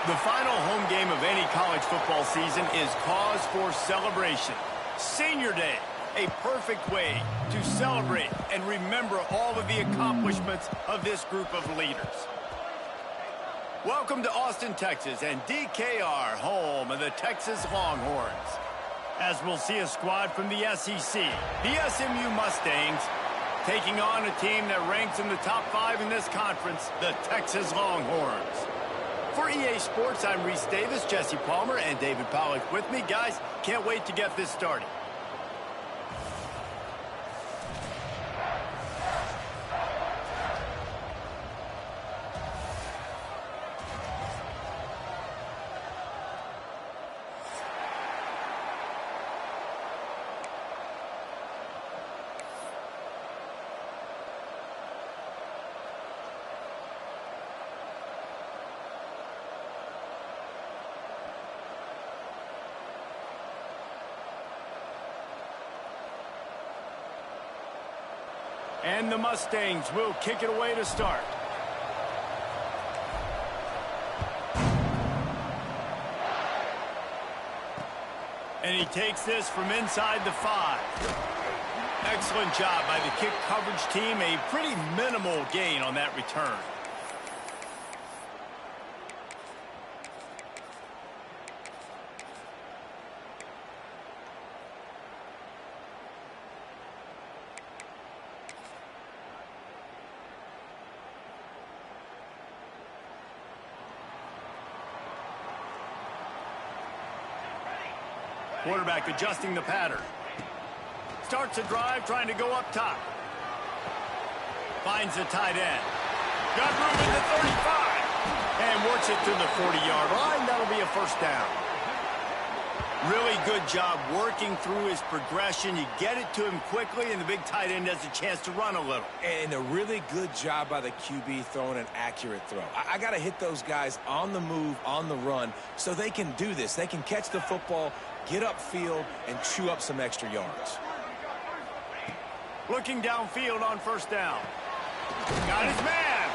The final home game of any college football season is cause for celebration. Senior Day, a perfect way to celebrate and remember all of the accomplishments of this group of leaders. Welcome to Austin, Texas, and DKR, home of the Texas Longhorns. As we'll see a squad from the SEC, the SMU Mustangs, taking on a team that ranks in the top 5 in this conference, the Texas Longhorns. For EA Sports, I'm Reese Davis, Jesse Palmer, and David Pollack with me. Guys, can't wait to get this started. And the Mustangs will kick it away to start. And he takes this from inside the 5. Excellent job by the kick coverage team. A pretty minimal gain on that return. Quarterback adjusting the pattern. Starts a drive trying to go up top. Finds the tight end. Got room in the 35. And works it to the 40-yard line. That'll be a first down. Really good job working through his progression. You get it to him quickly, and the big tight end has a chance to run a little. And a really good job by the QB throwing an accurate throw. I got to hit those guys on the move, on the run, so they can do this. They can catch the football, get upfield, and chew up some extra yards. Looking downfield on first down. Got his man.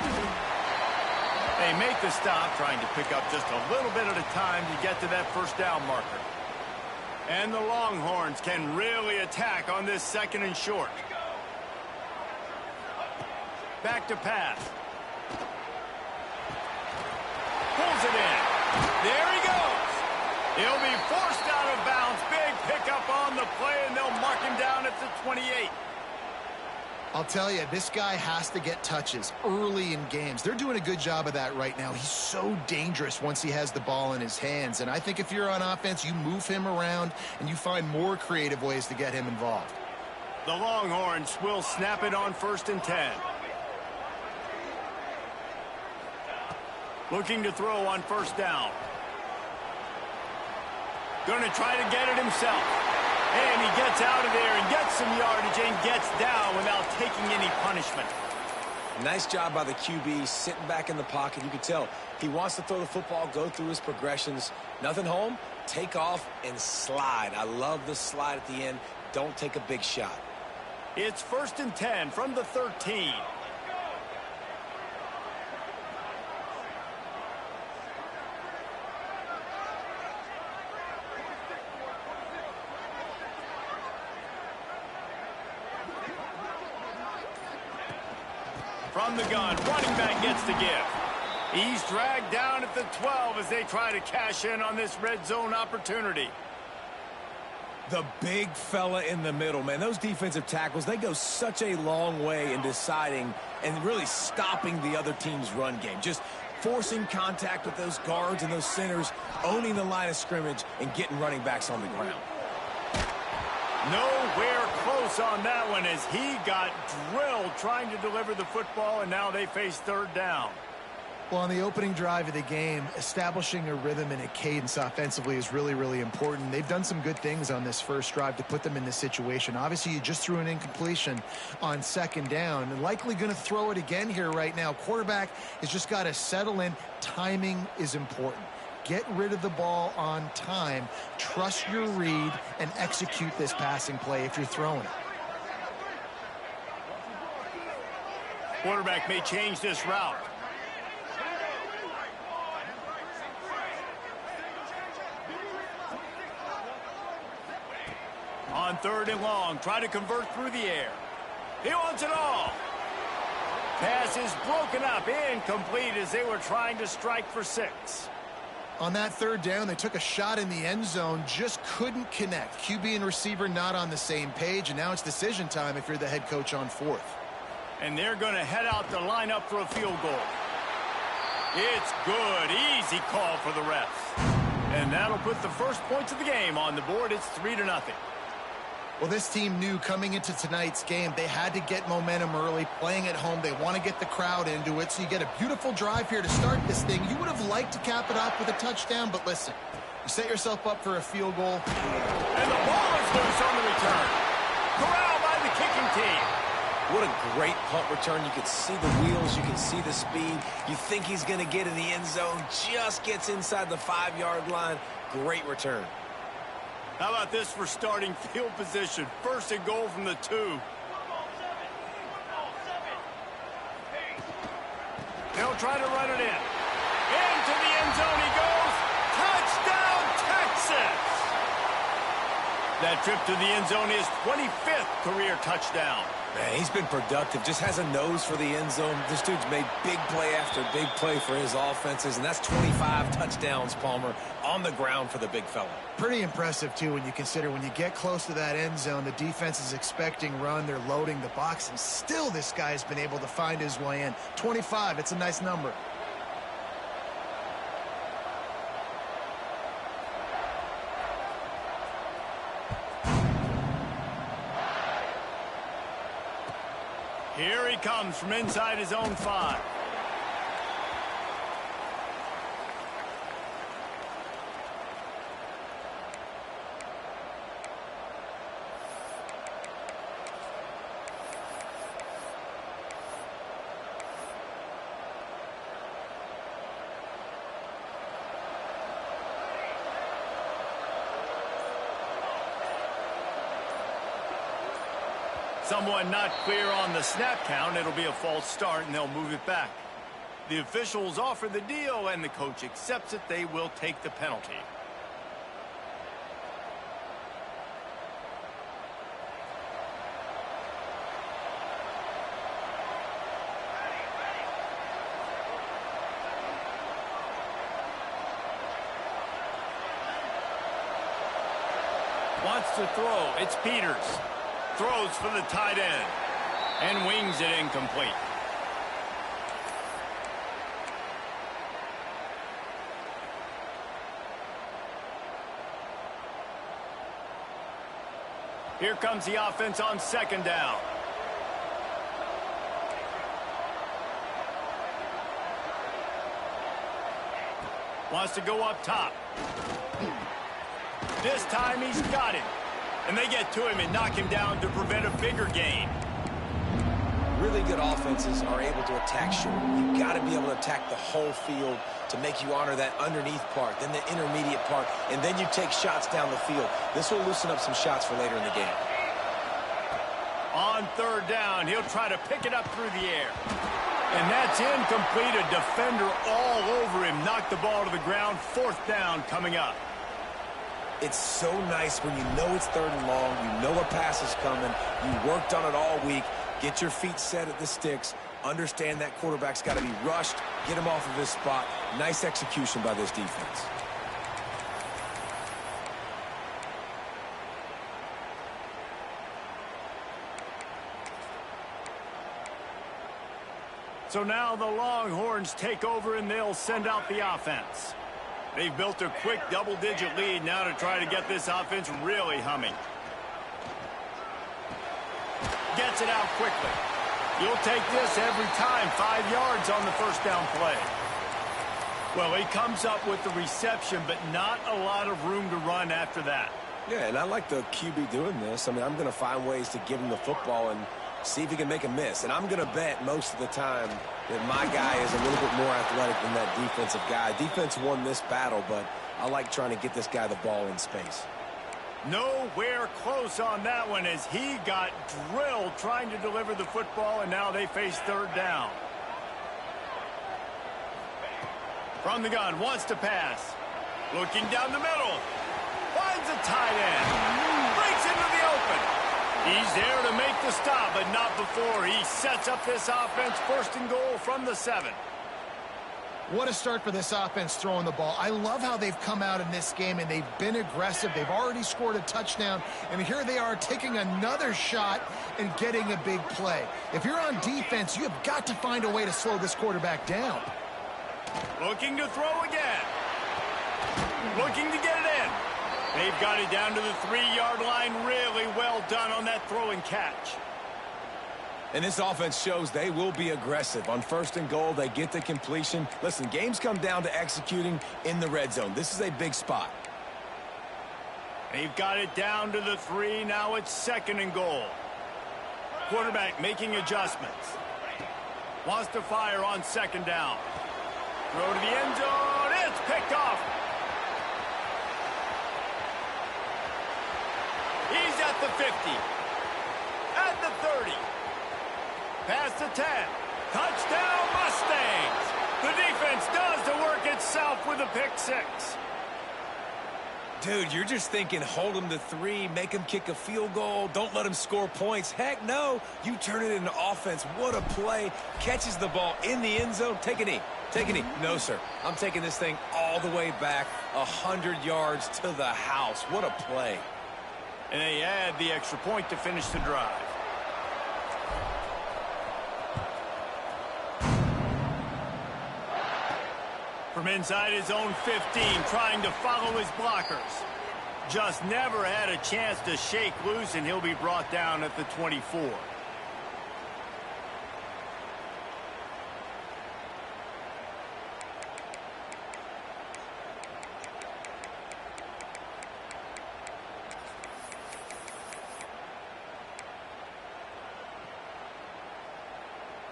They make the stop, trying to pick up just a little bit at a time to get to that first down marker. And the Longhorns can really attack on this second and short. Back to pass. Pulls it in. There he goes. He'll be forced out of bounds. Big pickup on the play, and they'll mark him down at the 28. I'll tell you, this guy has to get touches early in games. They're doing a good job of that right now. He's so dangerous once he has the ball in his hands. And I think if you're on offense, you move him around and you find more creative ways to get him involved. The Longhorns will snap it on 1st and 10. Looking to throw on first down. Going to try to get it himself. And he gets out of there and gets some yardage and gets down without taking any punishment. Nice job by the QB sitting back in the pocket. You can tell he wants to throw the football, go through his progressions. Nothing home, take off and slide. I love the slide at the end. Don't take a big shot. It's 1st and 10 from the 13. From the gun, running back gets the give. He's dragged down at the 12 as they try to cash in on this red zone opportunity. The big fella in the middle, man. Those defensive tackles, they go such a long way in deciding and really stopping the other team's run game. Just forcing contact with those guards and those centers, owning the line of scrimmage, and getting running backs on the ground. Nowhere close on that one as he got drilled trying to deliver the football, and now they face 3rd down. Well, on the opening drive of the game, establishing a rhythm and a cadence offensively is really, really important. They've done some good things on this first drive to put them in this situation. Obviously, you just threw an incompletion on 2nd down, and likely going to throw it again here right now. Quarterback has just got to settle in. Timing is important. Get rid of the ball on time. Trust your read and execute this passing play if you're throwing it. Quarterback may change this route. On 3rd and long, try to convert through the air. He wants it all. Pass is broken up, incomplete as they were trying to strike for 6. On that 3rd down, they took a shot in the end zone, just couldn't connect. QB and receiver not on the same page, and now it's decision time if you're the head coach on 4th. And they're going to head out to line up for a field goal. It's good. Easy call for the refs. And that'll put the first points of the game on the board. It's 3-0. Well, this team knew coming into tonight's game they had to get momentum early, playing at home. They want to get the crowd into it, so you get a beautiful drive here to start this thing. You would have liked to cap it off with a touchdown, but listen, you set yourself up for a field goal. And the ball is loose on the return. Corralled by the kicking team. What a great punt return. You can see the wheels. You can see the speed. You think he's going to get in the end zone. Just gets inside the 5-yard line. Great return. How about this for starting field position? 1st and goal from the 2. They'll try to run it in. Into the end zone he goes. Touchdown, Texas! That trip to the end zone is 25th career touchdown. Man, he's been productive. Just has a nose for the end zone. This dude's made big play after big play for his offenses, and that's 25 touchdowns, Palmer, on the ground for the big fella. Pretty impressive, too, when you consider when you get close to that end zone, the defense is expecting run. They're loading the box, and still this guy's been able to find his way in. 25, it's a nice number. Here he comes from inside his own 5. Someone not clear on the snap count. It'll be a false start, and they'll move it back. The officials offer the deal, and the coach accepts it. They will take the penalty. Wants to throw. It's Peters. Throws for the tight end and wings it incomplete. Here comes the offense on 2nd down. Wants to go up top. This time he's got it. And they get to him and knock him down to prevent a bigger gain. Really good offenses are able to attack short. You've got to be able to attack the whole field to make you honor that underneath part, then the intermediate part, and then you take shots down the field. This will loosen up some shots for later in the game. On 3rd down, he'll try to pick it up through the air. And that's incomplete. A defender all over him. Knocked the ball to the ground. 4th down coming up. It's so nice when you know it's 3rd and long, you know a pass is coming, you worked on it all week, get your feet set at the sticks, understand that quarterback's got to be rushed, get him off of his spot. Nice execution by this defense. So now the Longhorns take over and they'll send out the offense. They've built a quick double-digit lead now to try to get this offense really humming. Gets it out quickly. You'll take this every time. 5 yards on the 1st down play. Well, he comes up with the reception, but not a lot of room to run after that. Yeah, and I like the QB doing this. I mean, I'm going to find ways to give him the football and see if he can make a miss. And I'm going to bet most of the time that my guy is a little bit more athletic than that defensive guy. Defense won this battle, but I like trying to get this guy the ball in space. Nowhere close on that one as he got drilled trying to deliver the football, and now they face 3rd down. From the gun, wants to pass. Looking down the middle. Finds a tight end. Breaks into the open He's there to make the stop, but not before he sets up this offense. 1st and goal from the 7. What a start for this offense throwing the ball. I love how they've come out in this game, and they've been aggressive. They've already scored a touchdown, and here they are taking another shot and getting a big play. If you're on defense, you have got to find a way to slow this quarterback down. Looking to throw again. Looking to get it in. They've got it down to the 3-yard line. Really well done on that throw and catch. And this offense shows they will be aggressive. On 1st and goal, they get the completion. Listen, games come down to executing in the red zone. This is a big spot. They've got it down to the 3. Now it's 2nd and goal. Quarterback making adjustments. Wants to fire on 2nd down. Throw to the end zone. It's picked off. He's at the 50. At the 30. Past the 10. Touchdown, Mustangs. The defense does the work itself with a pick 6. Dude, you're just thinking hold them to 3, make them kick a field goal, don't let them score points. Heck no, you turn it into offense. What a play. Catches the ball in the end zone. Take a knee. Take a knee. No, sir. I'm taking this thing all the way back 100 yards to the house. What a play. And they add the extra point to finish the drive. From inside his own 15, trying to follow his blockers. Just never had a chance to shake loose, and he'll be brought down at the 24.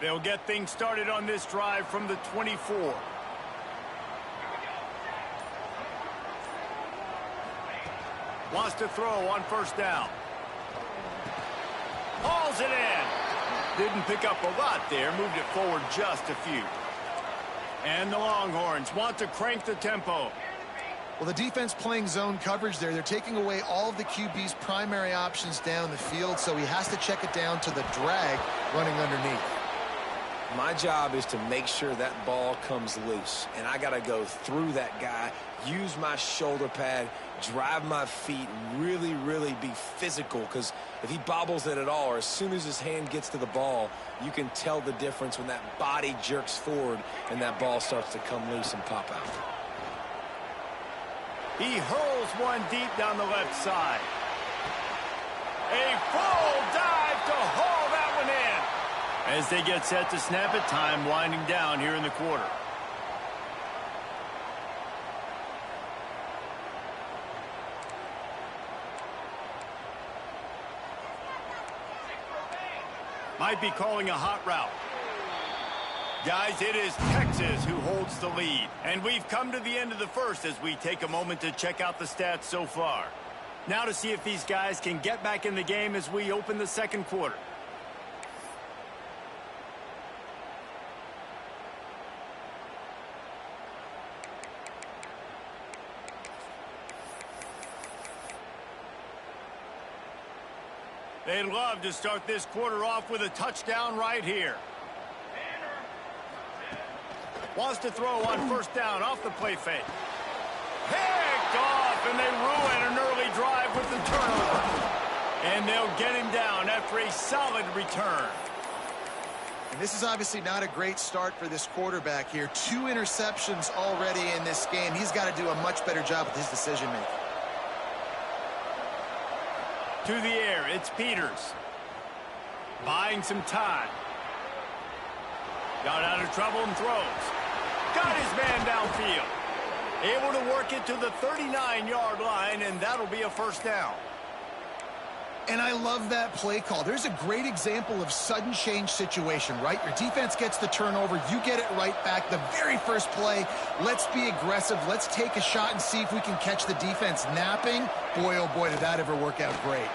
They'll get things started on this drive from the 24. Wants to throw on 1st down. Hauls it in. Didn't pick up a lot there. Moved it forward just a few. And the Longhorns want to crank the tempo. Well, the defense playing zone coverage there. They're taking away all of the QB's primary options down the field, so he has to check it down to the drag running underneath. My job is to make sure that ball comes loose, and I got to go through that guy, use my shoulder pad, drive my feet, really, really be physical, because if he bobbles it at all, or as soon as his hand gets to the ball, you can tell the difference when that body jerks forward and that ball starts to come loose and pop out. He hurls one deep down the left side. A full dive to haul that one in. As they get set to snap it, time winding down here in the quarter. Might be calling a hot route. Guys, it is Texas who holds the lead. And we've come to the end of the first as we take a moment to check out the stats so far. Now to see if these guys can get back in the game as we open the 2nd quarter. They'd love to start this quarter off with a touchdown right here. Wants to throw on 1st down off the play fake. Picked off, and they ruin an early drive with the turnover. And they'll get him down after a solid return. And this is obviously not a great start for this quarterback here. 2 interceptions already in this game. He's got to do a much better job with his decision-making. To the air, it's Peters. Buying some time. Got out of trouble and throws. Got his man downfield. Able to work it to the 39-yard line, and that'll be a 1st down. And I love that play call. There's a great example of sudden change situation, right? Your defense gets the turnover. You get it right back. The very first play, let's be aggressive. Let's take a shot and see if we can catch the defense napping. Boy, oh boy, did that ever work out great.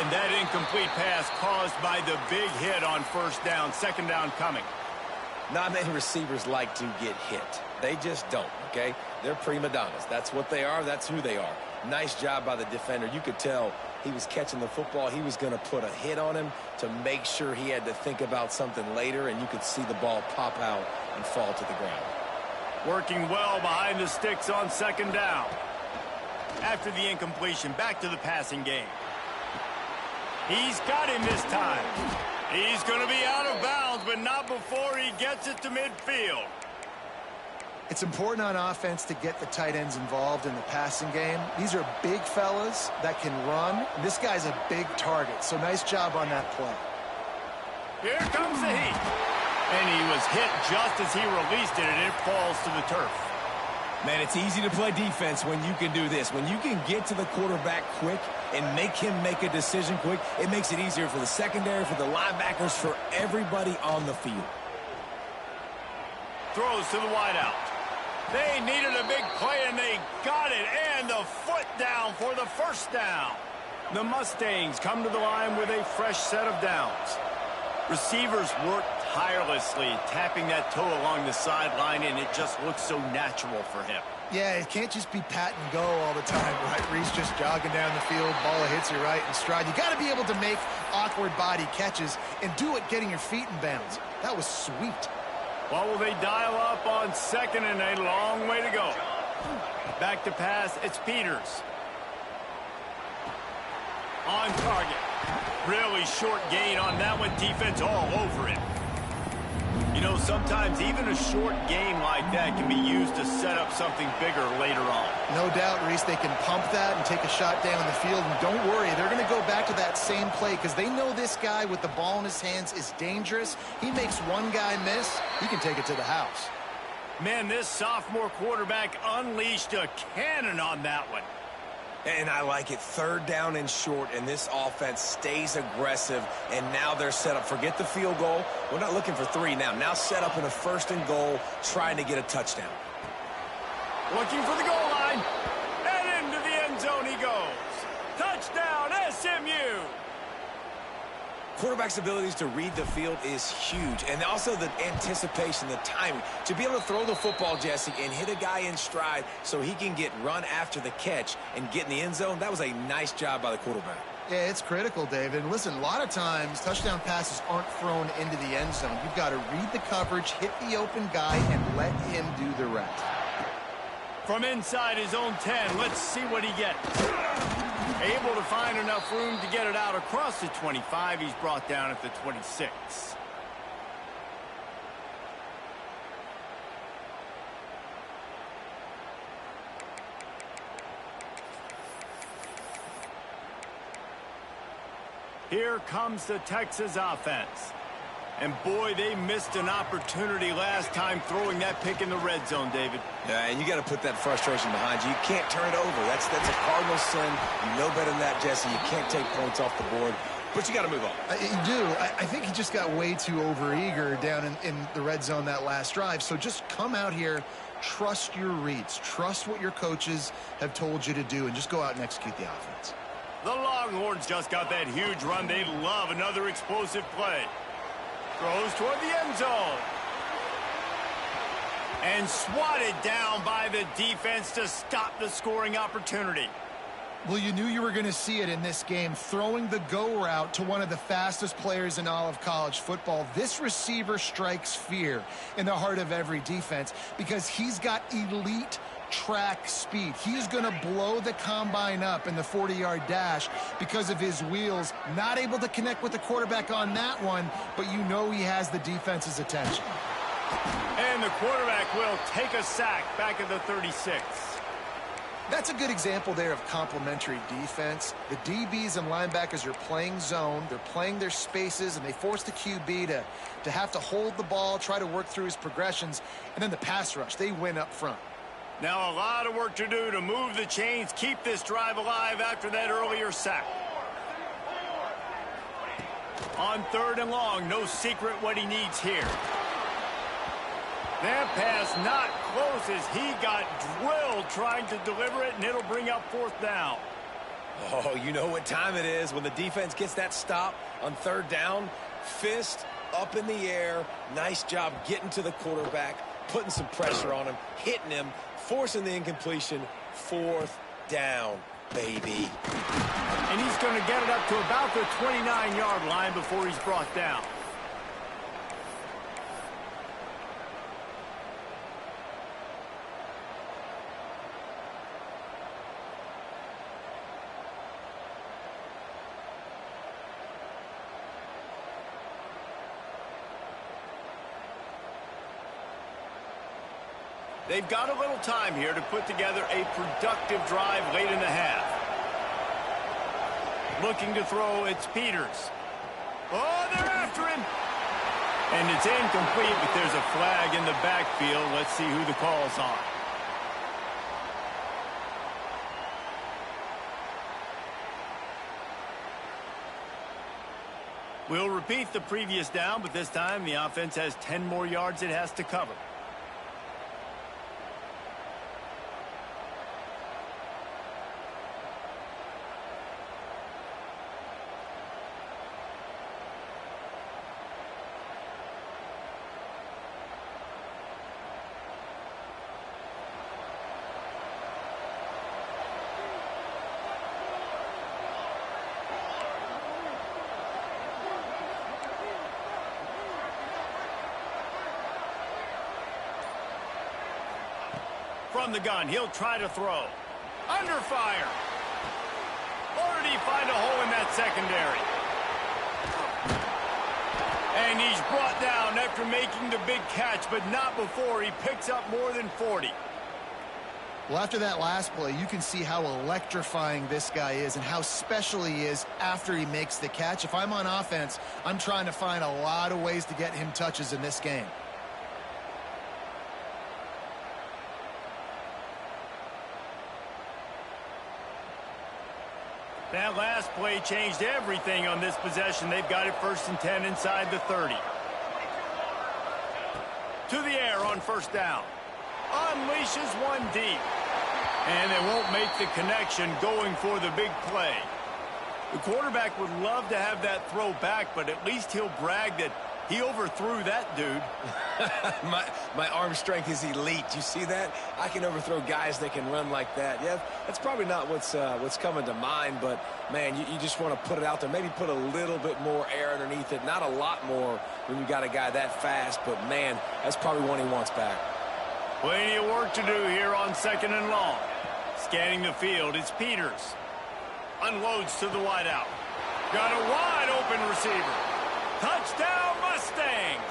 And that incomplete pass caused by the big hit on 1st down. 2nd down coming. Not many receivers like to get hit. They just don't, okay? They're prima donnas. That's what they are. That's who they are. Nice job by the defender. You could tell he was catching the football, he was going to put a hit on him to make sure he had to think about something later, and you could see the ball pop out and fall to the ground. Working well behind the sticks on second down. After the incompletion, back to the passing game. He's got him this time. He's going to be out of bounds, but not before he gets it to midfield. It's important on offense to get the tight ends involved in the passing game. These are big fellas that can run. This guy's a big target, so nice job on that play. Here comes the heat. And he was hit just as he released it, and it falls to the turf. Man, it's easy to play defense when you can do this. When you can get to the quarterback quick and make him make a decision quick, it makes it easier for the secondary, for the linebackers, for everybody on the field. Throws to the wideout. They needed a big play, and they got it. And the foot down for the first down. The Mustangs come to the line with a fresh set of downs. Receivers work tirelessly, tapping that toe along the sideline, and it just looks so natural for him. Yeah, it can't just be pat and go all the time, right? Reese just jogging down the field, ball hits you right in stride. You got to be able to make awkward body catches and do it getting your feet in bounds. That was sweet. Well, will they dial up on second, and a long way to go. Back to pass, it's Peters. On target. Really short gain on that one. Defense all over it. You know, sometimes even a short gain like that can be used to set up something bigger later on. No doubt, Reese, they can pump that and take a shot down the field. And don't worry, they're going to go back to that same play because they know this guy with the ball in his hands is dangerous. He makes one guy miss, he can take it to the house. Man, this sophomore quarterback unleashed a cannon on that one. And I like it. Third down and short, and this offense stays aggressive, and now they're set up. Forget the field goal. We're not looking for three now. Now set up in a first and goal, trying to get a touchdown. Looking for the goal line, and into the end zone he goes. Touchdown, SMU! Quarterback's abilities to read the field is huge, and also the anticipation, the timing. To be able to throw the football, Jesse, and hit a guy in stride so he can get run after the catch and get in the end zone, that was a nice job by the quarterback. Yeah, it's critical, David. And listen, a lot of times touchdown passes aren't thrown into the end zone. You've got to read the coverage, hit the open guy, and let him do the rest. From inside his own 10, let's see what he gets. Able to find enough room to get it out across the 25. He's brought down at the 26. Here comes the Texas offense. And boy, they missed an opportunity last time throwing that pick in the red zone, David. Yeah, and you got to put that frustration behind you. You can't turn it over. That's a cardinal sin. You know better than that, Jesse. You can't take points off the board, but you got to move on. You do. I think he just got way too overeager down in the red zone that last drive. So just come out here, trust your reads, trust what your coaches have told you to do, and just go out and execute the offense. The Longhorns just got that huge run. They love another explosive play. Throws toward the end zone. And swatted down by the defense to stop the scoring opportunity. Well, you knew you were going to see it in this game, throwing the go route to one of the fastest players in all of college football. This receiver strikes fear in the heart of every defense because he's got elite track speed. He's going to blow the combine up in the 40-yard dash because of his wheels. Not able to connect with the quarterback on that one, but you know he has the defense's attention. And the quarterback will take a sack back at the 36. That's a good example there of complementary defense. The DBs and linebackers are playing zone. They're playing their spaces, and they force the QB to have to hold the ball, try to work through his progressions, and then the pass rush, they win up front. Now a lot of work to do to move the chains, keep this drive alive after that earlier sack. On third and long, no secret what he needs here. That pass not close as he got drilled trying to deliver it, and it'll bring up fourth down. Oh, you know what time it is when the defense gets that stop on third down. Fist up in the air. Nice job getting to the quarterback, putting some pressure on him, hitting him, forcing the incompletion. Fourth down, baby. And he's going to get it up to about the 29-yard line before he's brought down. They've got a little time here to put together a productive drive late in the half. Looking to throw, it's Peters. Oh, they're after him. And it's incomplete, but there's a flag in the backfield. Let's see who the call's on. We'll repeat the previous down, but this time the offense has 10 more yards it has to cover. From the gun, he'll try to throw. Under fire. Or did he find a hole in that secondary? And he's brought down after making the big catch, but not before he picks up more than 40. Well, after that last play, you can see how electrifying this guy is and how special he is after he makes the catch. If I'm on offense, I'm trying to find a lot of ways to get him touches in this game. That last play changed everything on this possession. They've got it 1st and 10 inside the 30. To the air on 1st down. Unleashes one deep. And they won't make the connection going for the big play. The quarterback would love to have that throw back, but at least he'll brag that he overthrew that dude. my arm strength is elite. You see that? I can overthrow guys that can run like that. Yeah, that's probably not what's coming to mind, but, man, you just want to put it out there. Maybe put a little bit more air underneath it. Not a lot more when you got a guy that fast, but, man, that's probably one he wants back. Plenty of work to do here on 2nd and long. Scanning the field, it's Peters. Unloads to the wideout. Got a wide-open receiver. Touchdown, Mustangs!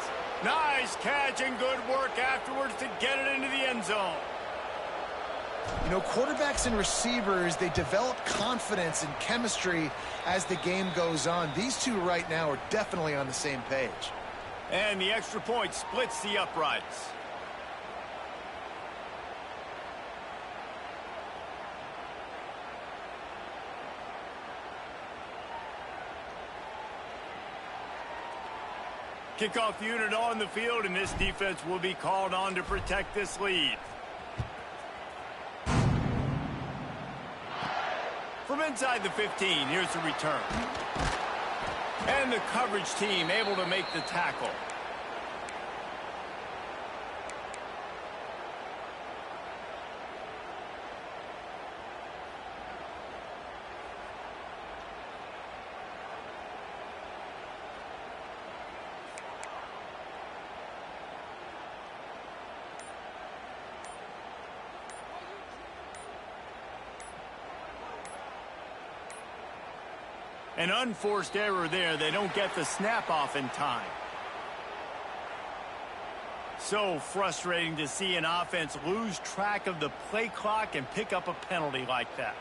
Nice catch and good work afterwards to get it into the end zone. You know, quarterbacks and receivers, they develop confidence and chemistry as the game goes on. These two right now are definitely on the same page. And the extra point splits the uprights. Kickoff unit on the field, and this defense will be called on to protect this lead. From inside the 15, here's the return. And the coverage team able to make the tackle. An unforced error there. They don't get the snap off in time. So frustrating to see an offense lose track of the play clock and pick up a penalty like that.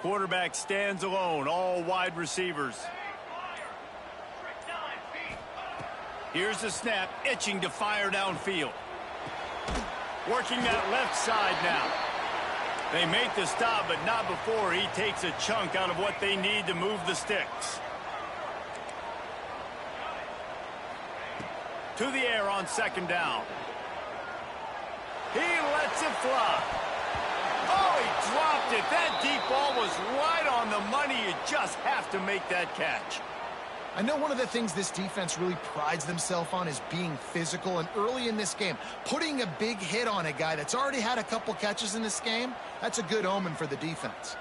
Quarterback stands alone, all wide receivers. Here's the snap, itching to fire downfield. Working that left side now. They make the stop, but not before he takes a chunk out of what they need to move the sticks. To the air on 2nd down. He lets it fly. Oh, he dropped it. That deep ball was right on the money. You just have to make that catch. I know one of the things this defense really prides themselves on is being physical, and early in this game, putting a big hit on a guy that's already had a couple catches in this game, that's a good omen for the defense.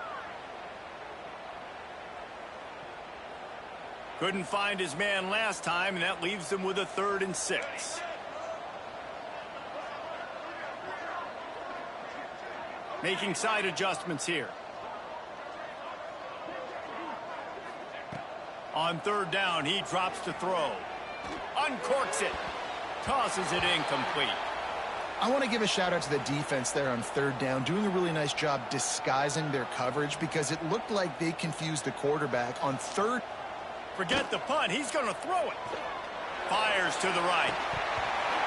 Couldn't find his man last time, and that leaves them with a 3rd and 6. Making side adjustments here. On 3rd down, he drops to throw. Uncorks it. Tosses it incomplete. I want to give a shout out to the defense there on 3rd down, doing a really nice job disguising their coverage because it looked like they confused the quarterback on 3rd. Forget the punt. He's going to throw it. Fires to the right.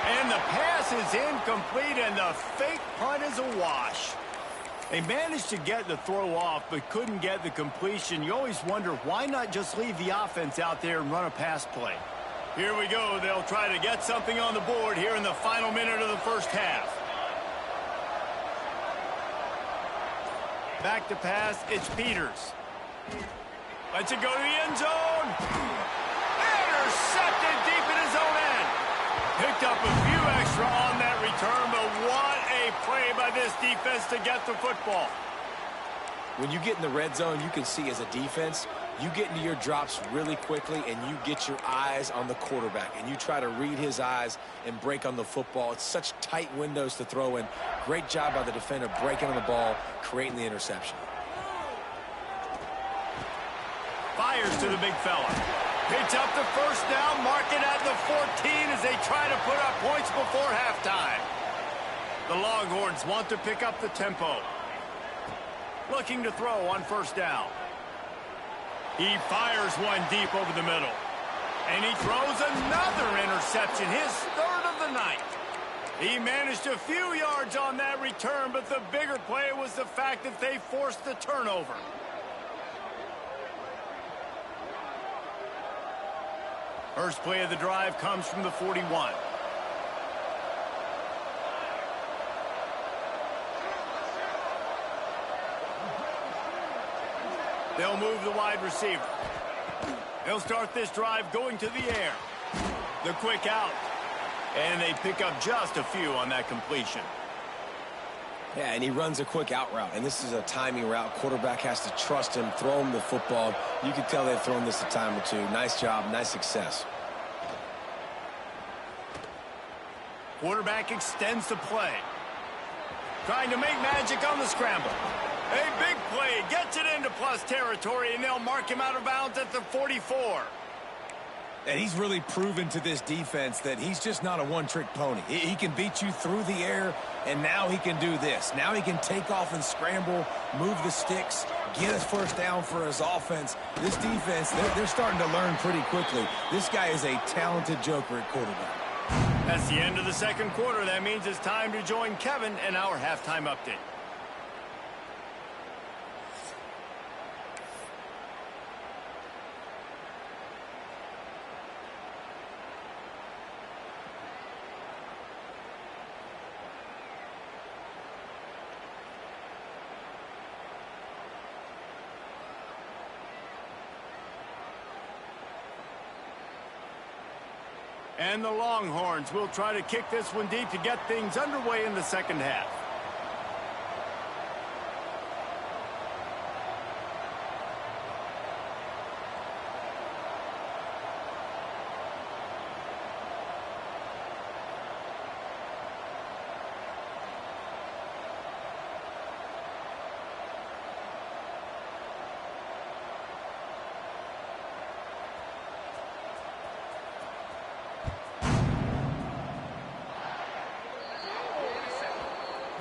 And the pass is incomplete, and the fake punt is a wash. They managed to get the throw off, but couldn't get the completion. You always wonder, why not just leave the offense out there and run a pass play? Here we go. They'll try to get something on the board here in the final minute of the first half. Back to pass. It's Peters. Lets it go to the end zone. Intercepted deep in his own end. Picked up a few extra on that return, but what a play by this defense to get the football. When you get in the red zone, you can see as a defense, you get into your drops really quickly and you get your eyes on the quarterback and you try to read his eyes and break on the football. It's such tight windows to throw in. Great job by the defender breaking on the ball, creating the interception. Fires to the big fella. Picks up the first down, mark it at the 14 as they try to put up points before halftime. The Longhorns want to pick up the tempo. Looking to throw on 1st down. He fires one deep over the middle. And he throws another interception, his 3rd of the night. He managed a few yards on that return, but the bigger play was the fact that they forced the turnover. First play of the drive comes from the 41. They'll move the wide receiver. They'll start this drive going to the air. The quick out. And they pick up just a few on that completion. Yeah, and he runs a quick out route, and this is a timing route. Quarterback has to trust him, throw him the football. You can tell they've thrown this a time or two. Nice job, nice success. Quarterback extends the play. Trying to make magic on the scramble. A big play, gets it into plus territory, and they'll mark him out of bounds at the 44. And he's really proven to this defense that he's just not a one-trick pony. He can beat you through the air, and now he can do this. Now he can take off and scramble, move the sticks, get his 1st down for his offense. This defense, they're starting to learn pretty quickly. This guy is a talented joker at quarterback. That's the end of the 2nd quarter. That means it's time to join Kevin in our halftime update. And the Longhorns will try to kick this one deep to get things underway in the 2nd half.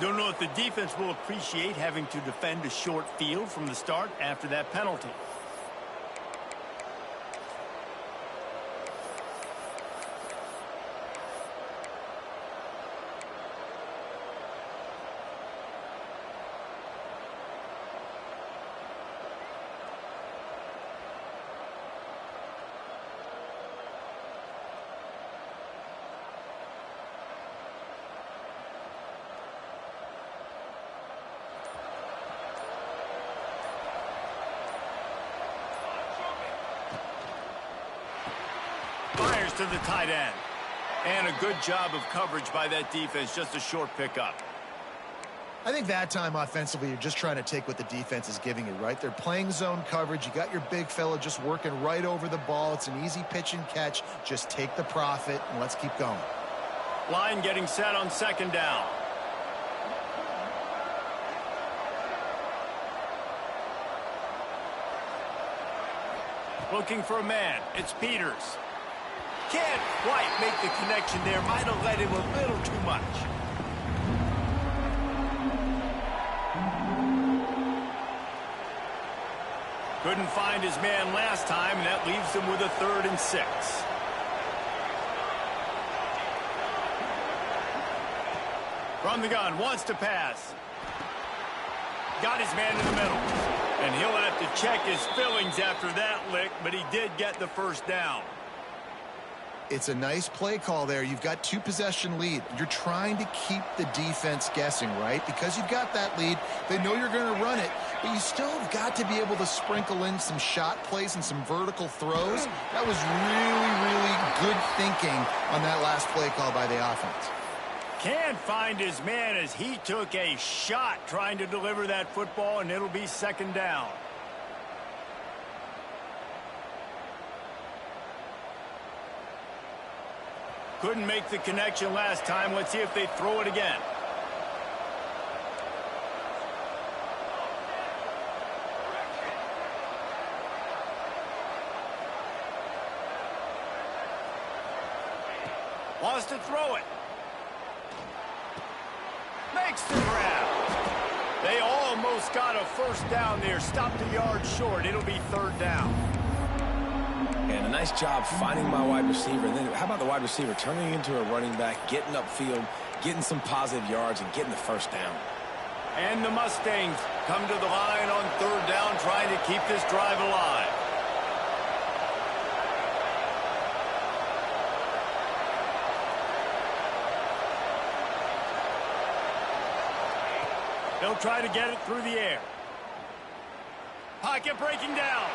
Don't know if the defense will appreciate having to defend a short field from the start after that penalty. to the tight end. And a good job of coverage by that defense, just a short pickup. I think that time offensively, you're just trying to take what the defense is giving you, right? They're playing zone coverage. You got your big fella just working right over the ball. It's an easy pitch and catch. Just take the profit, and let's keep going. Line getting set on second down. Looking for a man. It's Peters. Can't quite make the connection there. Might have led him a little too much. Couldn't find his man last time, and that leaves him with a 3rd and 6. From the gun, wants to pass. Got his man in the middle. And he'll have to check his fillings after that lick, but he did get the first down. It's a nice play call there. You've got 2-possession lead. You're trying to keep the defense guessing, right? Because you've got that lead. They know you're going to run it, but you still have got to be able to sprinkle in some shot plays and some vertical throws. That was really, really good thinking on that last play call by the offense. Can't find his man as he took a shot trying to deliver that football, and it'll be 2nd down. Couldn't make the connection last time. Let's see if they throw it again. Wants to throw it. Makes the grab. They almost got a first down there. Stopped a yard short. It'll be 3rd down. And a nice job finding my wide receiver. And then how about the wide receiver turning into a running back, getting upfield, getting some positive yards, and getting the first down. And the Mustangs come to the line on 3rd down, trying to keep this drive alive. They'll try to get it through the air. Pocket breaking down.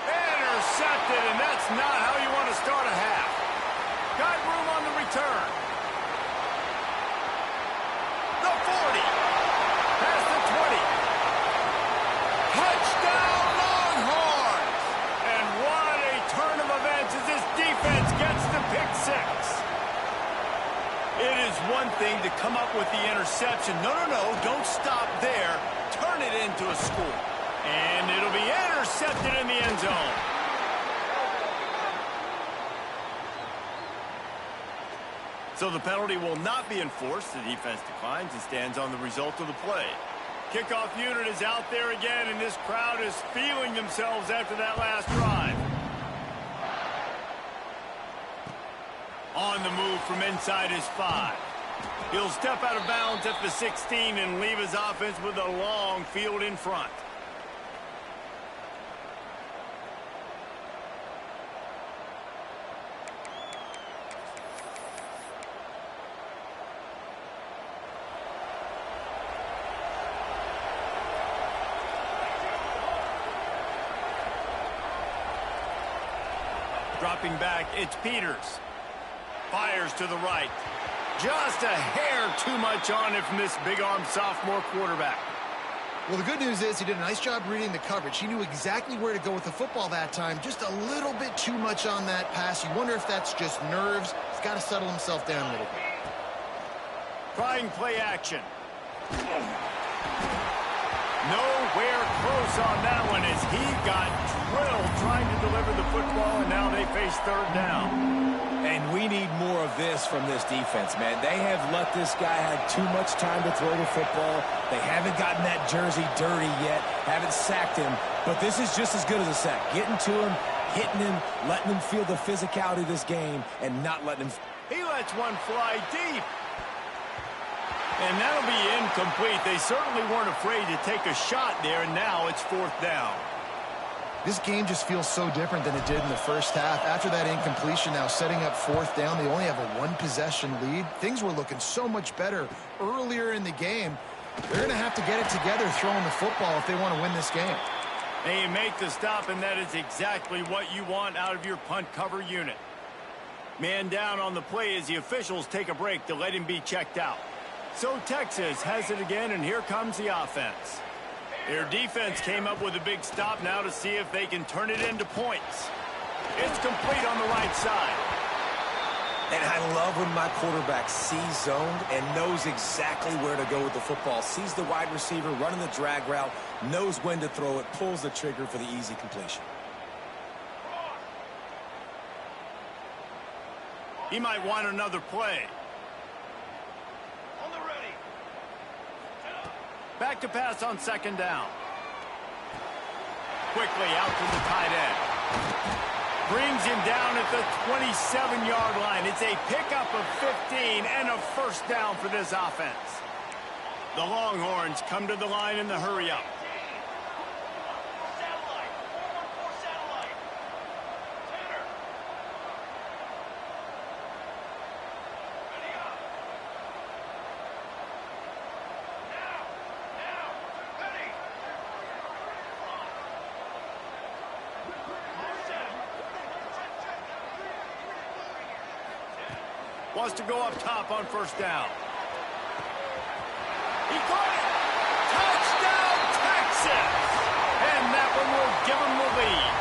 Intercepted, and that's not how you want to start a half. Got room on the return. The 40. Past the 20. Touchdown, Longhorns! And what a turn of events as this defense gets the pick 6. It is one thing to come up with the interception. No, don't stop there. Turn it into a score. And it'll be intercepted in the end zone. So the penalty will not be enforced. The defense declines and stands on the result of the play. Kickoff unit is out there again, and this crowd is feeling themselves after that last drive. On the move from inside his 5. He'll step out of bounds at the 16 and leave his offense with a long field in front. Dropping back, it's Peters. Fires to the right. Just a hair too much on it from this big-arm sophomore quarterback. Well, the good news is he did a nice job reading the coverage. He knew exactly where to go with the football that time. Just a little bit too much on that pass. You wonder if that's just nerves. He's got to settle himself down a little bit. Trying play action. Nowhere close on that one as he got drilled trying to deliver the football, and now they face 3rd down. And we need more of this from this defense, man. They have let this guy have too much time to throw the football. They haven't gotten that jersey dirty yet, haven't sacked him. But this is just as good as a sack. Getting to him, hitting him, letting him feel the physicality of this game, and not letting him... He lets one fly deep. And that'll be incomplete. They certainly weren't afraid to take a shot there, and now it's 4th down. This game just feels so different than it did in the first half. After that incompletion, now setting up 4th down, they only have a 1-possession lead. Things were looking so much better earlier in the game. They're going to have to get it together throwing the football if they want to win this game. They make the stop, and that is exactly what you want out of your punt cover unit. Man down on the play as the officials take a break to let him be checked out. So Texas has it again, and here comes the offense. Their defense came up with a big stop now to see if they can turn it into points. It's complete on the right side. And I love when my quarterback sees zoned and knows exactly where to go with the football. Sees the wide receiver running the drag route, knows when to throw it, pulls the trigger for the easy completion. He might want another play. On the ready. Back to pass on second down. Quickly out to the tight end. Brings him down at the 27-yard line. It's a pickup of 15 and a first down for this offense. The Longhorns come to the line in the hurry-up. Satellite. 414 satellite. Tanner. Ready up. Now. Ready. Wants to go up top on first down. He caught it! Touchdown, Texas! And that one will give them the lead.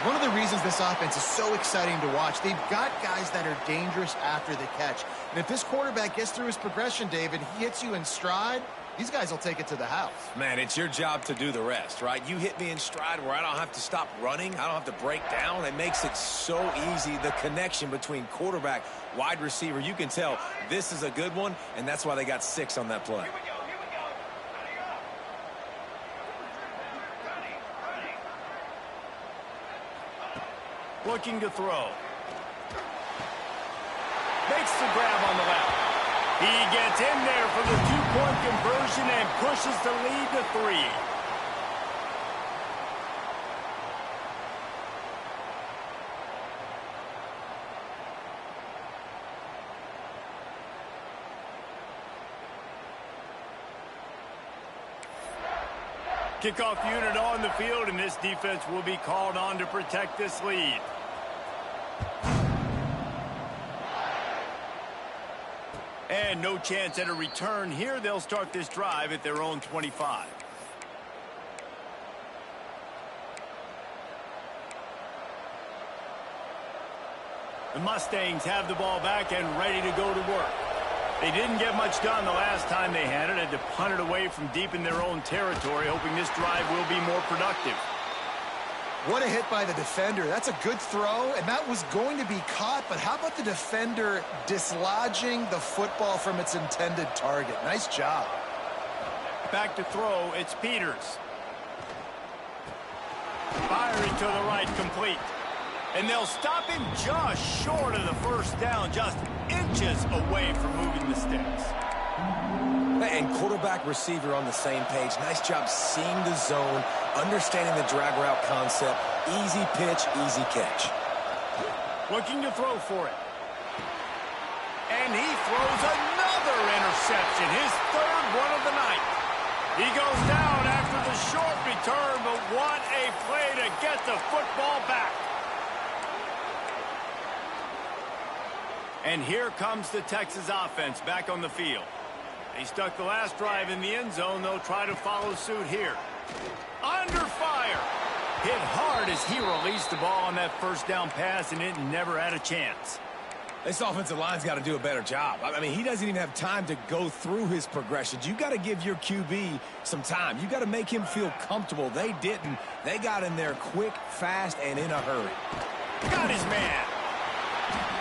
One of the reasons this offense is so exciting to watch, they've got guys that are dangerous after the catch. And if this quarterback gets through his progression, David, he hits you in stride, these guys will take it to the house. Man, it's your job to do the rest, right? You hit me in stride where I don't have to stop running. I don't have to break down. It makes it so easy. The connection between quarterback, wide receiver, you can tell this is a good one, and that's why they got 6 on that play. Here we go. Ready up. Ready. Looking to throw. Makes the grab on the left. He gets in there for the 2-point conversion and pushes the lead to 3. Kickoff unit on the field, and this defense will be called on to protect this lead. And no chance at a return here. They'll start this drive at their own 25. The Mustangs have the ball back and ready to go to work. They didn't get much done the last time they had to punt it away from deep in their own territory, hoping this drive will be more productive. What a hit by the defender. That's a good throw, and that was going to be caught, but how about the defender dislodging the football from its intended target? Nice job. Back to throw, it's Peters. Firing to the right, complete. And they'll stop him just short of the first down, just inches away from moving the sticks. And quarterback receiver on the same page. Nice job seeing the zone, understanding the drag route concept. Easy pitch, easy catch. Looking to throw for it. And he throws another interception, his third one of the night. He goes down after the short return, but what a play to get the football back. And here comes the Texas offense back on the field. They stuck the last drive in the end zone. They'll try to follow suit here. Under fire. Hit hard as he released the ball on that first down pass, and it never had a chance. This offensive line's got to do a better job. I mean, he doesn't even have time to go through his progressions. You got to give your QB some time. You got to make him feel comfortable. They didn't. They got in there quick, fast, and in a hurry. Got his man.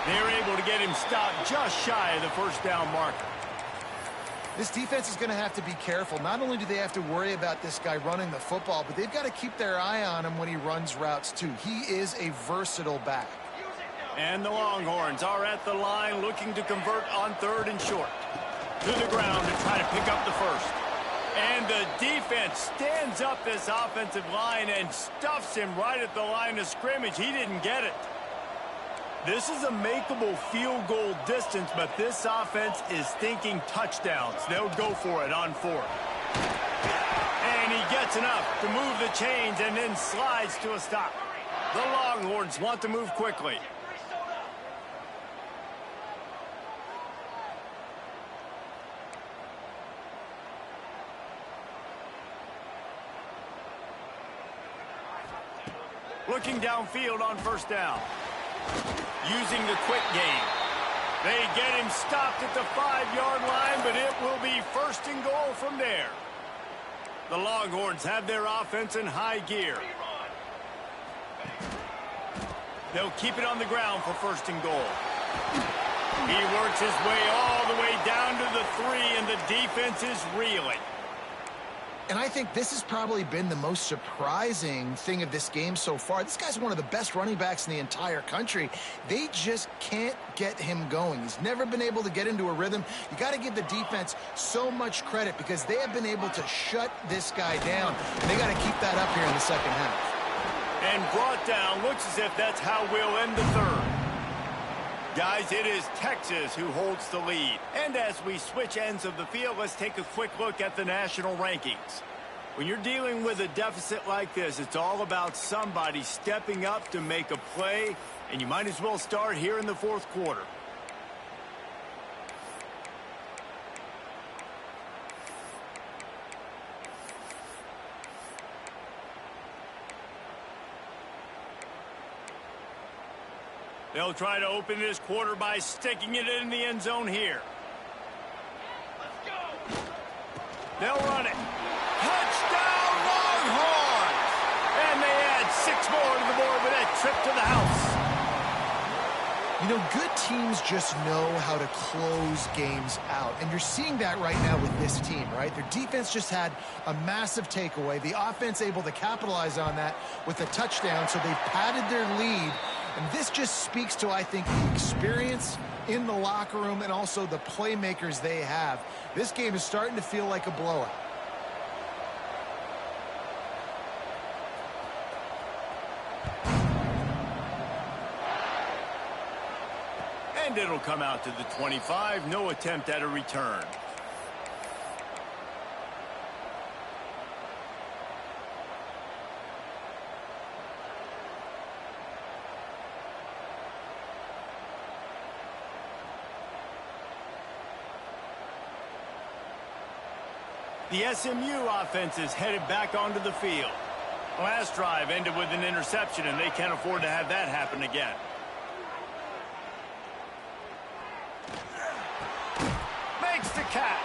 They're able to get him stopped just shy of the first down marker. This defense is going to have to be careful. Not only do they have to worry about this guy running the football, but they've got to keep their eye on him when he runs routes too. He is a versatile back. And the Longhorns are at the line looking to convert on 3rd and short. To the ground to try to pick up the first. And the defense stands up this offensive line and stuffs him right at the line of scrimmage. He didn't get it. This is a makeable field goal distance, but this offense is thinking touchdowns. They'll go for it on 4th. And he gets enough to move the chains and then slides to a stop. The Longhorns want to move quickly. Looking downfield on first down. Using the quick game. They get him stopped at the 5-yard line, but it will be first and goal from there. The Longhorns have their offense in high gear. They'll keep it on the ground for first and goal. He works his way all the way down to the 3, and the defense is reeling. And I think this has probably been the most surprising thing of this game so far. This guy's one of the best running backs in the entire country. They just can't get him going. He's never been able to get into a rhythm. You got to give the defense so much credit because they have been able to shut this guy down. And they got to keep that up here in the second half. And brought down. Looks as if that's how we'll end the third. Guys, it is Texas who holds the lead. And as we switch ends of the field, let's take a quick look at the national rankings. When you're dealing with a deficit like this, it's all about somebody stepping up to make a play, and you might as well start here in the fourth quarter. They'll try to open this quarter by sticking it in the end zone here. Let's go. They'll run it. Touchdown, Longhorns! And they add 6 more to the board with that trip to the house. You know, good teams just know how to close games out. And you're seeing that right now with this team, right? Their defense just had a massive takeaway. The offense able to capitalize on that with a touchdown, so they've padded their lead. And this just speaks to, I think, the experience in the locker room and also the playmakers they have. This game is starting to feel like a blowout. And it'll come out to the 25. No attempt at a return. The SMU offense is headed back onto the field. Last drive ended with an interception, and they can't afford to have that happen again. Makes the catch.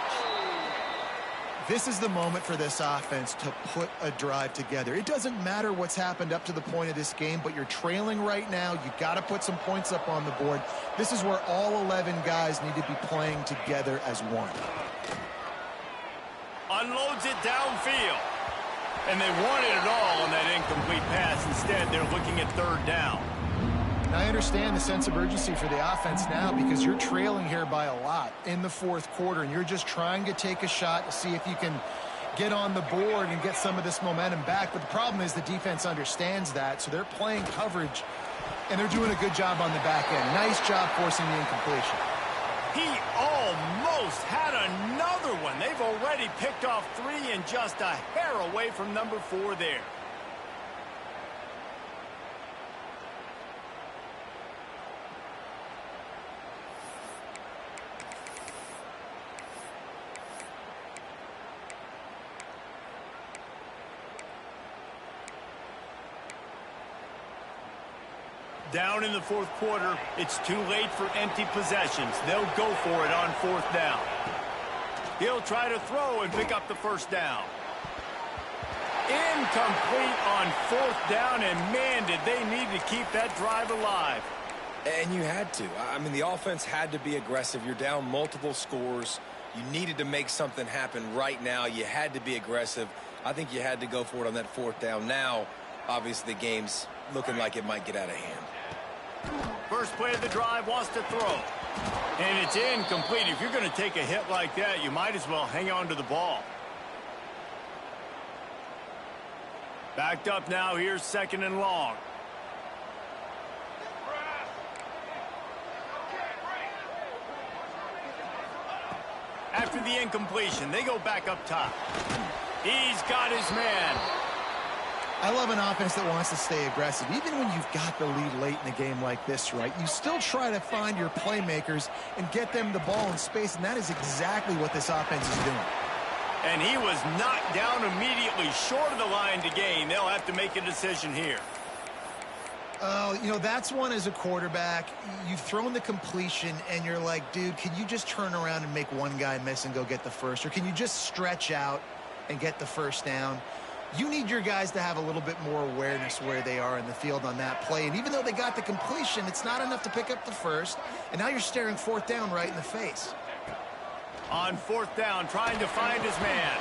This is the moment for this offense to put a drive together. It doesn't matter what's happened up to the point of this game, but you're trailing right now. You got to put some points up on the board. This is where all 11 guys need to be playing together as one. Unloads it downfield. And they wanted it all on that incomplete pass. Instead, they're looking at third down. And I understand the sense of urgency for the offense now because you're trailing here by a lot in the fourth quarter, and you're just trying to take a shot to see if you can get on the board and get some of this momentum back. But the problem is the defense understands that, so they're playing coverage, and they're doing a good job on the back end. Nice job forcing the incompletion. He almost had another one. They've already picked off 3 and just a hair away from number 4 there. Down in the fourth quarter, it's too late for empty possessions. They'll go for it on fourth down. He'll try to throw and pick up the first down. Incomplete on fourth down, and man, did they need to keep that drive alive. And you had to. I mean, the offense had to be aggressive. You're down multiple scores. You needed to make something happen right now. You had to be aggressive. I think you had to go for it on that fourth down. Now, obviously, the game's looking like it might get out of hand. First play of the drive, wants to throw. And it's incomplete. If you're going to take a hit like that, you might as well hang on to the ball. Backed up now, here's second and long. After the incompletion, they go back up top. He's got his man. I love an offense that wants to stay aggressive. Even when you've got the lead late in the game like this, right, you still try to find your playmakers and get them the ball in space, and that is exactly what this offense is doing. And he was knocked down immediately short of the line to gain. They'll have to make a decision here. You know, that's one as a quarterback. You've thrown the completion, and you're like, dude, can you just turn around and make one guy miss and go get the first? Or can you just stretch out and get the first down? You need your guys to have a little bit more awareness where they are in the field on that play. And even though they got the completion, it's not enough to pick up the first. And now you're staring fourth down right in the face. On fourth down, trying to find his man.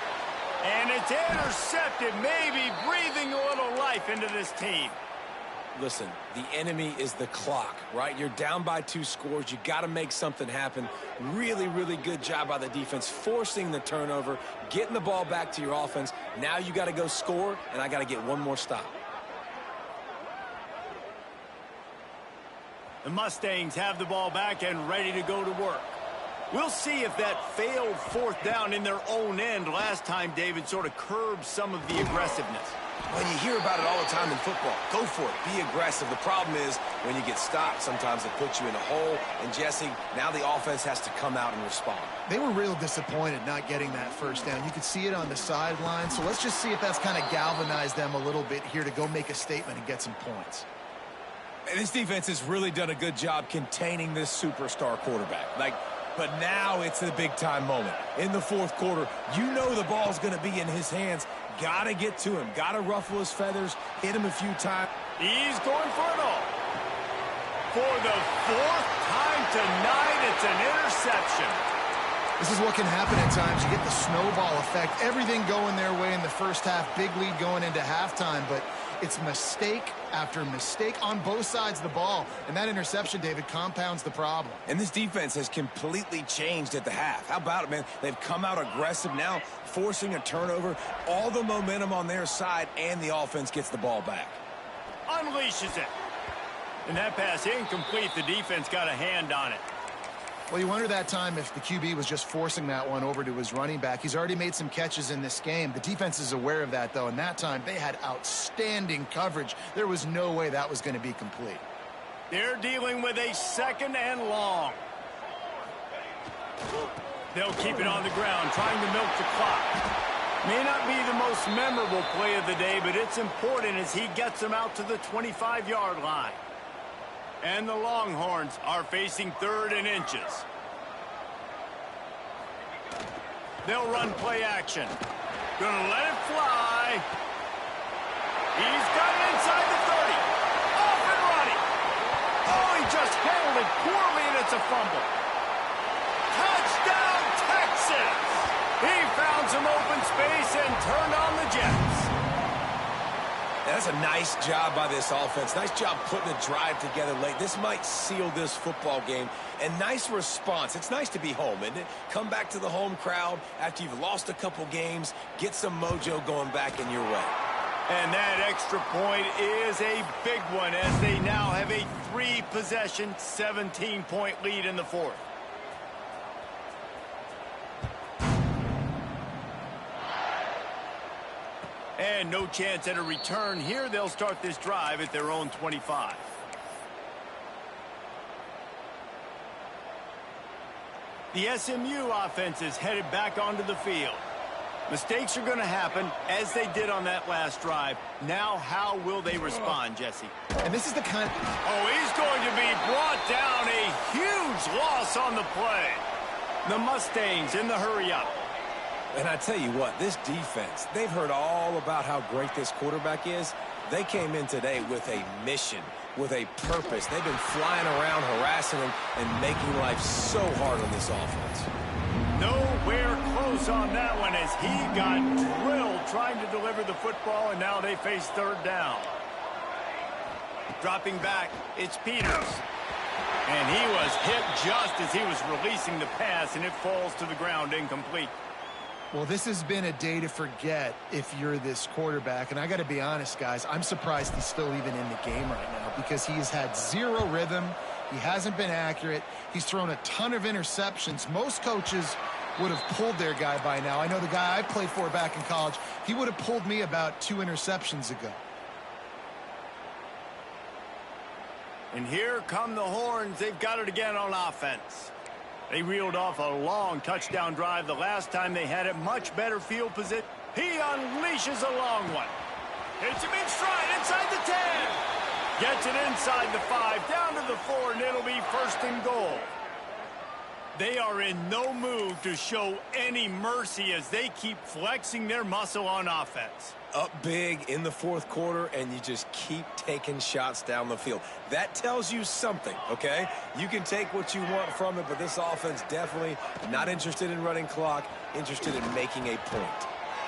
And it's intercepted, maybe breathing a little life into this team. Listen, the enemy is the clock, right? You're down by 2 scores. You got to make something happen. Really, really good job by the defense, forcing the turnover, getting the ball back to your offense. Now you got to go score, and I got to get one more stop. The Mustangs have the ball back and ready to go to work. We'll see if that failed fourth down in their own end last time, David, sort of curbed some of the aggressiveness. Well, you hear about it all the time in football. Go for it. Be aggressive. The problem is when you get stopped, sometimes it puts you in a hole. And, Jesse, now the offense has to come out and respond. They were real disappointed not getting that first down. You could see it on the sideline. So let's just see if that's kind of galvanized them a little bit here to go make a statement and get some points. And this defense has really done a good job containing this superstar quarterback. But now it's the big-time moment. In the fourth quarter, you know the ball's going to be in his hands. Got to get to him. Got to ruffle his feathers, hit him a few times. He's going for it all. For the fourth time tonight, it's an interception. This is what can happen at times. You get the snowball effect. Everything going their way in the first half. Big lead going into halftime, but it's mistake after mistake on both sides of the ball. And that interception, David, compounds the problem. And this defense has completely changed at the half. How about it, man? They've come out aggressive now, forcing a turnover. All the momentum on their side, and the offense gets the ball back. Unleashes it. And that pass incomplete. The defense got a hand on it. Well, you wonder that time if the QB was just forcing that one over to his running back. He's already made some catches in this game. The defense is aware of that, though, and that time they had outstanding coverage. There was no way that was going to be complete. They're dealing with a second and long. They'll keep it on the ground, trying to milk the clock. May not be the most memorable play of the day, but it's important as he gets them out to the 25-yard line. And the Longhorns are facing 3rd and inches. They'll run play action. Gonna let it fly. He's got it inside the 30. Off and running. Oh, he just handled it poorly, and it's a fumble. Touchdown, Texas! He found some open space and turned on the Jets. That's a nice job by this offense. Nice job putting a drive together late. This might seal this football game. And nice response. It's nice to be home, isn't it? Come back to the home crowd after you've lost a couple games. Get some mojo going back in your way. And that extra point is a big one as they now have a 3-possession, 17-point lead in the fourth. And no chance at a return here. They'll start this drive at their own 25. The SMU offense is headed back onto the field. Mistakes are going to happen as they did on that last drive. Now, how will they respond, Jesse? And this is the kind of... Oh, he's going to be brought down. A huge loss on the play. The Mustangs in the hurry-up. And I tell you what, this defense, they've heard all about how great this quarterback is. They came in today with a mission, with a purpose. They've been flying around, harassing him, and making life so hard on this offense. Nowhere close on that one as he got drilled trying to deliver the football, and now they face 3rd down. Dropping back, it's Peters. And he was hit just as he was releasing the pass, and it falls to the ground incomplete. Well, this has been a day to forget if you're this quarterback. And I got to be honest, guys, I'm surprised he's still even in the game right now because he has had 0 rhythm. He hasn't been accurate. He's thrown a ton of interceptions. Most coaches would have pulled their guy by now. I know the guy I played for back in college, he would have pulled me about 2 interceptions ago. And here come the Horns. They've got it again on offense. They reeled off a long touchdown drive the last time they had it. Much better field position. He unleashes a long one. Hits him in stride inside the 10. Gets it inside the 5, down to the 4, and it'll be 1st and goal. They are in no mood to show any mercy as they keep flexing their muscle on offense. Up big in the 4th quarter, and you just keep taking shots down the field. That tells you something, okay? You can take what you want from it, but this offense definitely not interested in running clock, interested in making a point.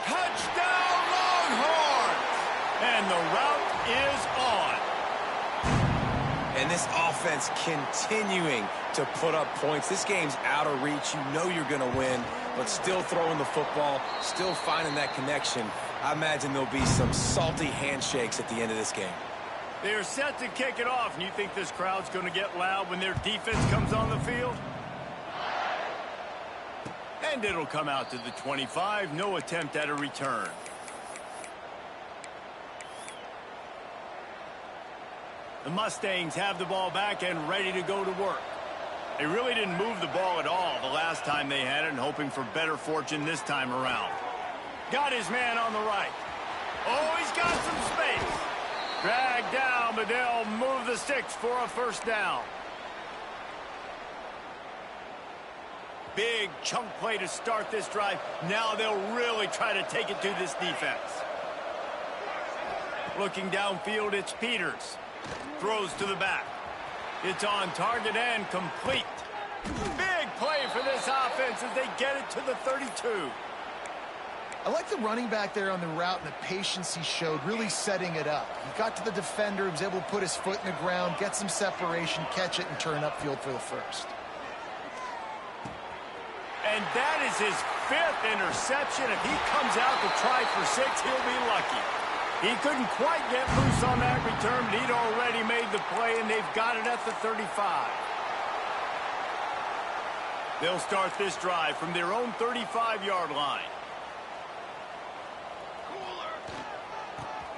Touchdown, Longhorns! And the route is on. And this offense continuing to put up points. This game's out of reach. You know you're going to win, but still throwing the football, still finding that connection. I imagine there'll be some salty handshakes at the end of this game. They're set to kick it off, and you think this crowd's going to get loud when their defense comes on the field? And it'll come out to the 25. No attempt at a return. The Mustangs have the ball back and ready to go to work. They really didn't move the ball at all the last time they had it, and hoping for better fortune this time around. Got his man on the right. Oh, he's got some space. Dragged down, but they'll move the sticks for a 1st down. Big chunk play to start this drive. Now they'll really try to take it to this defense. Looking downfield, it's Peters. Throws to the back. It's on target and complete. Big play for this offense as they get it to the 32. I like the running back there on the route and the patience he showed, really setting it up. He got to the defender, he was able to put his foot in the ground, get some separation, catch it, and turn upfield for the 1st. And that is his 5th interception. If he comes out to try for 6, he'll be lucky. He couldn't quite get loose on that return, but he'd already made the play, and they've got it at the 35. They'll start this drive from their own 35-yard line.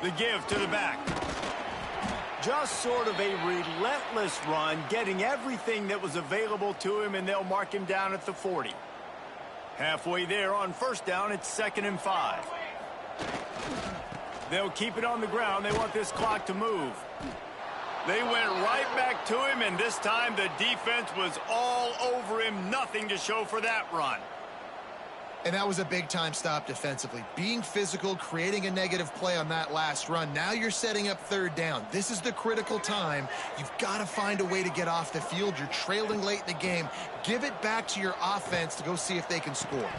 The give to the back. Just sort of a relentless run, getting everything that was available to him, and they'll mark him down at the 40. Halfway there on 1st down, it's 2nd and 5. They'll keep it on the ground. They want this clock to move. They went right back to him, and this time the defense was all over him. Nothing to show for that run. And that was a big-time stop defensively. Being physical, creating a negative play on that last run. Now you're setting up 3rd down. This is the critical time. You've got to find a way to get off the field. You're trailing late in the game. Give it back to your offense to go see if they can score.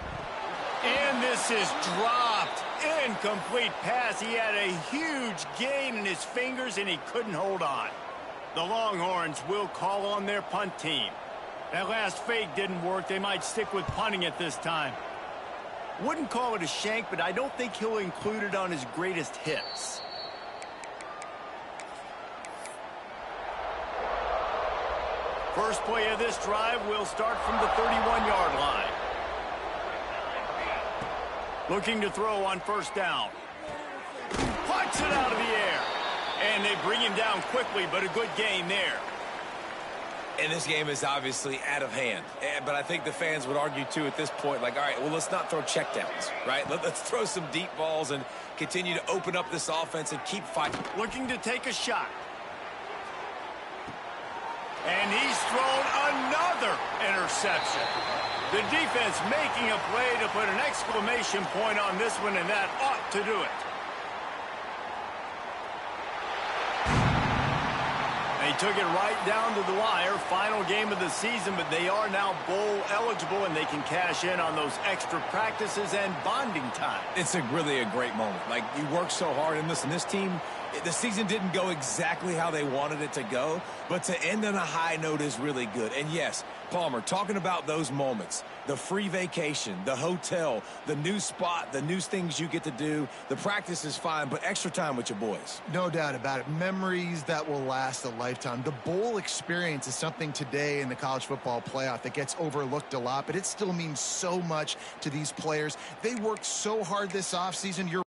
And this is dropped. Incomplete pass. He had a huge gain in his fingers, and he couldn't hold on. The Longhorns will call on their punt team. That last fake didn't work. They might stick with punting it this time. Wouldn't call it a shank, but I don't think he'll include it on his greatest hits. First play of this drive will start from the 31-yard line. Looking to throw on 1st down. Puts it out of the air. And they bring him down quickly, but a good gain there. And this game is obviously out of hand. But I think the fans would argue, too, at this point, like, all right, well, let's not throw checkdowns, right? Let's throw some deep balls and continue to open up this offense and keep fighting. Looking to take a shot. And he's thrown another interception. The defense making a play to put an exclamation point on this one, and that ought to do it. They took it right down to the wire. Final game of the season, but they are now bowl eligible, and they can cash in on those extra practices and bonding time. It's really a great moment. Like, you work so hard, and listen, this team, The season didn't go exactly how they wanted it to go, but to end on a high note is really good. And yes, Palmer, talking about those moments, the free vacation, the hotel, the new spot, the new things you get to do, the practice is fine, but extra time with your boys. No doubt about it. Memories that will last a lifetime. The bowl experience is something today in the college football playoff that gets overlooked a lot, but it still means so much to these players. They worked so hard this offseason. You're